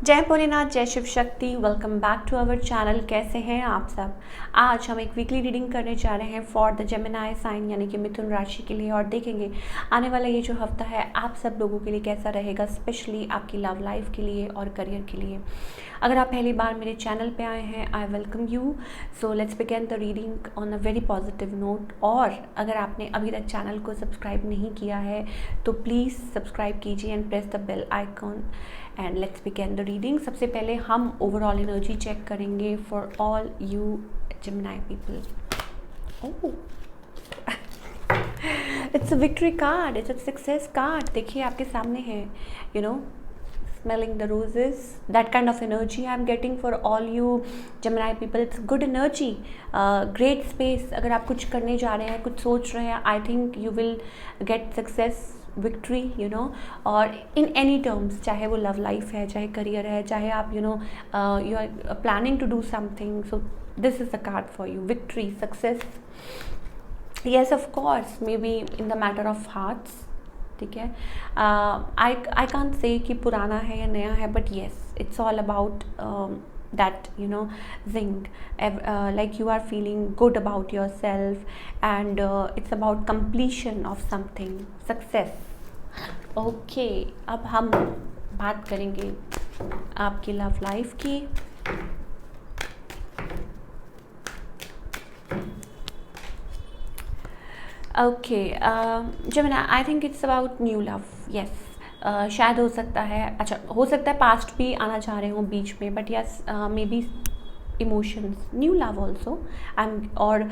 जय भोलेनाथ, जय Shiv Shakti. Welcome back to our channel. कैसे हैं आप सब। आज हम एक वीकली रीडिंग करने जा रहे हैं फॉर द जेमिनी साइन यानी कि मिथुन राशि के लिए, और देखेंगे आने वाला ये जो हफ्ता है आप सब लोगों के लिए कैसा रहेगा, स्पेशली आपकी लव लाइफ के लिए और करियर के लिए। अगर आप पहली बार मेरे चैनल पे आए हैं, I welcome you. So let's begin the reading on a very positive note. और अगर आपने अभी तक चैनल को सब्सक्राइब नहीं किया है तो प्लीज़ सब्सक्राइब कीजिए and press the bell icon and let's begin the reading. सबसे पहले हम ओवरऑल एनर्जी चेक करेंगे for all you Gemini people. Oh, it's a victory card, it's a success card. देखिए आपके सामने है, you know, smelling the roses, that kind of energy I'm getting for all you Gemini people. It's good energy, great space. अगर आप कुछ करने जा रहे हैं, कुछ सोच रहे हैं, I think you will get success, victory, you know, और in any terms, चाहे वो love life है, चाहे career है, चाहे आप you know you are planning to do something, so this is the card for you, victory, success. Yes, of course, maybe in the matter of hearts, ठीक है। I can't say कि पुराना है या नया है, but yes it's all about that you know zing, like you are feeling good about yourself and it's about completion of something, success. Okay, अब हम बात करेंगे आपकी लव लाइफ की। Okay Gemini, I think it's about new love. Yes, शायद हो सकता है, अच्छा हो सकता है पास्ट भी आना चाह रहे हो बीच में, but yes may be emotions, new love also. और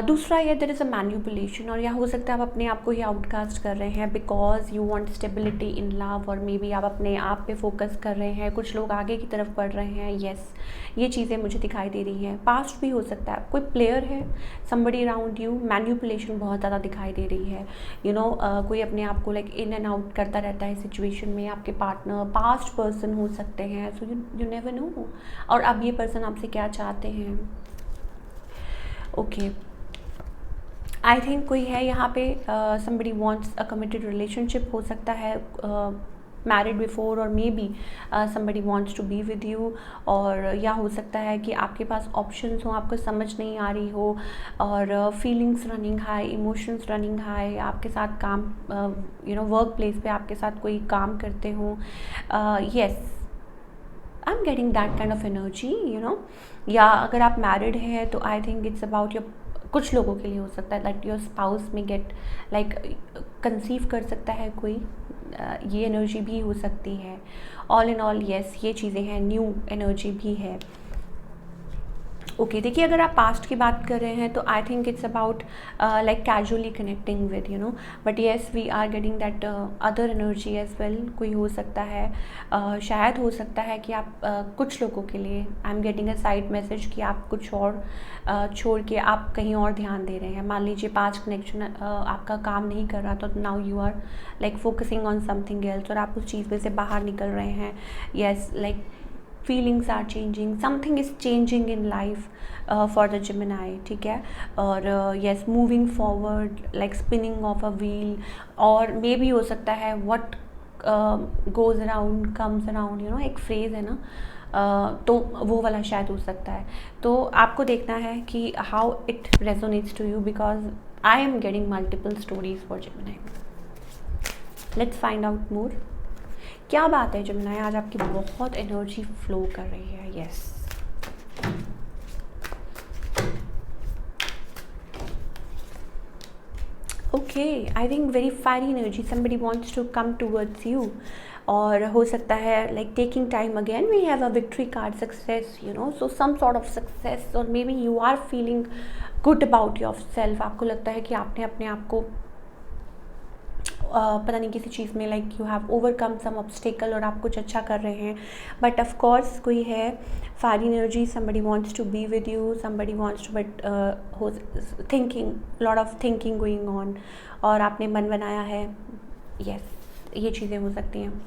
दूसरा ये देयर इज़ अ मैन्युपुलेशन, और या हो सकता है आप अपने आप को ही आउटकास्ट कर रहे हैं because you want stability in love, और मे बी आप अपने आप पे फोकस कर रहे हैं, कुछ लोग आगे की तरफ बढ़ रहे हैं। येस, ये चीज़ें मुझे दिखाई दे रही हैं। पास्ट भी हो सकता है, कोई प्लेयर है, समबडी अराउंड यू। मैन्युपुलेशन बहुत ज़्यादा दिखाई दे रही है, यू नो, कोई अपने आप को लाइक इन एंड आउट करता रहता है सिचुएशन में। आपके पार्टनर पास्ट पर्सन हो सकते हैं, सो यू नेवर नो, और अब ये पर्सन आपसे क्या चाहते हैं। ओके, आई थिंक कोई है यहाँ पे, somebody wants a committed relationship हो सकता है, मैरिड बिफोर, और maybe somebody wants to be with you. और या हो सकता है कि आपके पास ऑप्शंस हो, आपको समझ नहीं आ रही हो, और feelings running high, emotions running high, आपके साथ काम, यू नो, वर्क प्लेस पे आपके साथ कोई काम करते हो। Yes, I am getting that kind of energy, you know. या अगर आप मैरिड हैं तो I think it's about your, कुछ लोगों के लिए हो सकता है दैट योर स्पाउस में गेट लाइक कंसीव कर सकता है कोई, ये एनर्जी भी हो सकती है। ऑल इन ऑल येस, ये चीज़ें हैं, न्यू एनर्जी भी है। ओके, देखिए अगर आप पास्ट की बात कर रहे हैं तो I think it's about like casually connecting with, you know, but yes we are getting that other energy as well. कोई हो सकता है, शायद हो सकता है कि आप कुछ लोगों के लिए, आई am getting a side message कि आप कुछ और छोड़ के आप कहीं और ध्यान दे रहे हैं। मान लीजिए पास्ट कनेक्शन आपका काम नहीं कर रहा, तो now you are like focusing on something else, और आप उस चीज़ में से बाहर निकल रहे हैं। Yes, like feelings are changing, something is changing in life for the Gemini, ठीक है। और yes, moving forward like spinning off a wheel, और मे भी हो सकता है what goes around comes around, you know, एक फ्रेज़ है ना, तो वो वाला शायद हो सकता है। तो आपको देखना है कि how it resonates to you, because I am getting multiple stories for Gemini. Let's find out more. क्या बात है जेमिनी, आज आपकी बहुत एनर्जी फ्लो कर रही है। Yes, okay, I think very fiery energy, somebody wants to come towards you, और हो सकता है like taking time again. We have a victory card, success, you know, so some sort of success, और maybe you are feeling good about yourself. आपको लगता है कि आपने अपने आप को पता नहीं किसी चीज़ में like you have overcome some obstacle, और आप कुछ अच्छा कर रहे हैं। बट ऑफ कोर्स कोई है fiery energy, somebody wants to be with you, somebody wants to, but हो thinking, lot of thinking going on, और आपने मन बनाया है। यस, ये चीज़ें हो सकती हैं।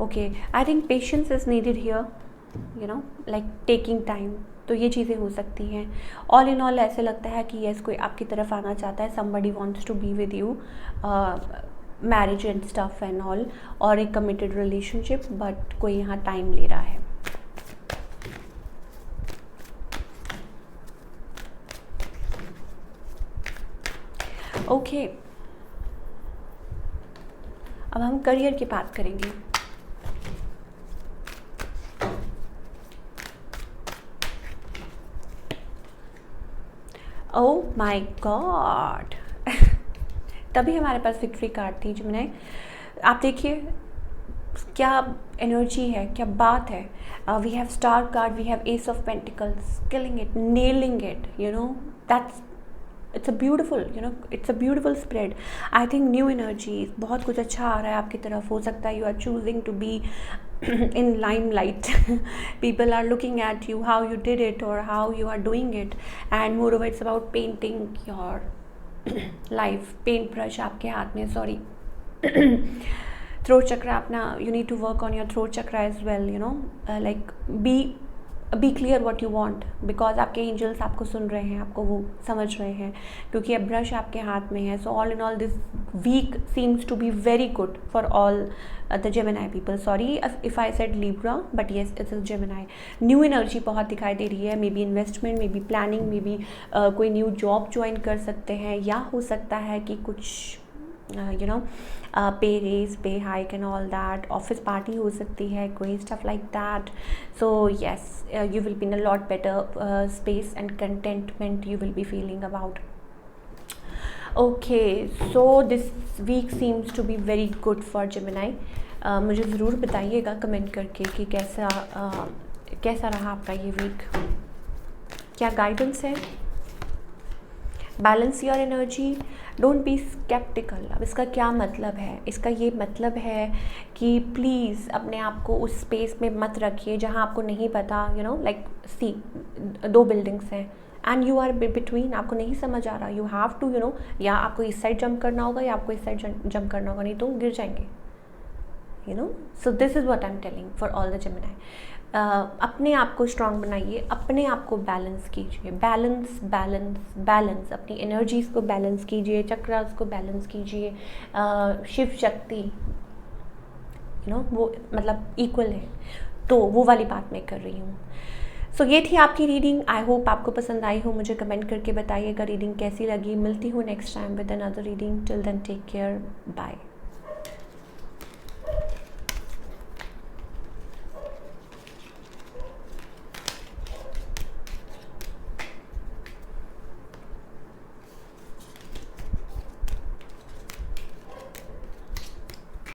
Okay, I think patience is needed here, you know, like taking time, तो ये चीज़ें हो सकती हैं। ऑल इन ऑल ऐसे लगता है कि यस, कोई आपकी तरफ आना चाहता है, somebody wants to be with you, marriage and stuff and all, और एक कमिटेड रिलेशनशिप, बट कोई यहाँ टाइम ले रहा है। ओके, अब हम करियर की बात करेंगे। ओह माय गॉड तभी हमारे पास विक्ट्री कार्ड थी जिमने। आप देखिए क्या एनर्जी है, क्या बात है। We have star card, we have ace of pentacles, killing it, nailing it, you know, that's it's a beautiful, you know, it's a beautiful spread. I think new energy, बहुत कुछ अच्छा आ रहा है आपकी तरफ। हो सकता है you are choosing to be in limelight. People are looking at you, how you did it or how you are doing it, and moreover it's about painting your life. paint brush आपके हाथ में, sorry. throat chakra अपना, you need to work on your throat chakra as well, you know, like be clear what you want, because आपके angels आपको सुन रहे हैं, आपको वो समझ रहे हैं, क्योंकि अब ब्रश आपके हाथ में है। so all in all this week seems to be very good for all the Gemini people. sorry if I said Libra, but yes it's a Gemini. New energy बहुत दिखाई दे रही है, may be investment, may be planning, may be कोई new job join कर सकते हैं, या हो सकता है कि कुछ यू नो पे रेज, पे hike and all that, office party हो सकती है, कोई stuff like that. So yes, you will be in a lot better space and contentment you will be feeling about. Okay, so this week seems to be very good for Gemini. मुझे ज़रूर बताइएगा comment करके कि कैसा रहा आपका ये week, क्या गाइडेंस है। Balance your energy, don't be sceptical. अब इसका क्या मतलब है? इसका ये मतलब है कि प्लीज़ अपने आप को उस स्पेस में मत रखिए जहाँ आपको नहीं पता, you know, like see 2 buildings हैं एंड यू आर बिटवीन, आपको नहीं समझ आ रहा, you have to, you know, या आपको इस साइड जंप करना होगा या आपको इस साइड जंप करना होगा, नहीं तो गिर जाएंगे, you know. So this is what I am telling for all the Gemini. अपने आप को स्ट्रांग बनाइए, अपने आप को बैलेंस कीजिए, बैलेंस बैलेंस बैलेंस, अपनी एनर्जीज़ को बैलेंस कीजिए, चक्रास को बैलेंस कीजिए। शिव शक्ति, यू नो, वो मतलब इक्वल है, तो वो वाली बात मैं कर रही हूँ। सो ये थी आपकी रीडिंग। आई होप आपको पसंद आई हो। मुझे कमेंट करके बताइएगा रीडिंग कैसी लगी। मिलती हूँ next time with another reading. Till then take care, bye.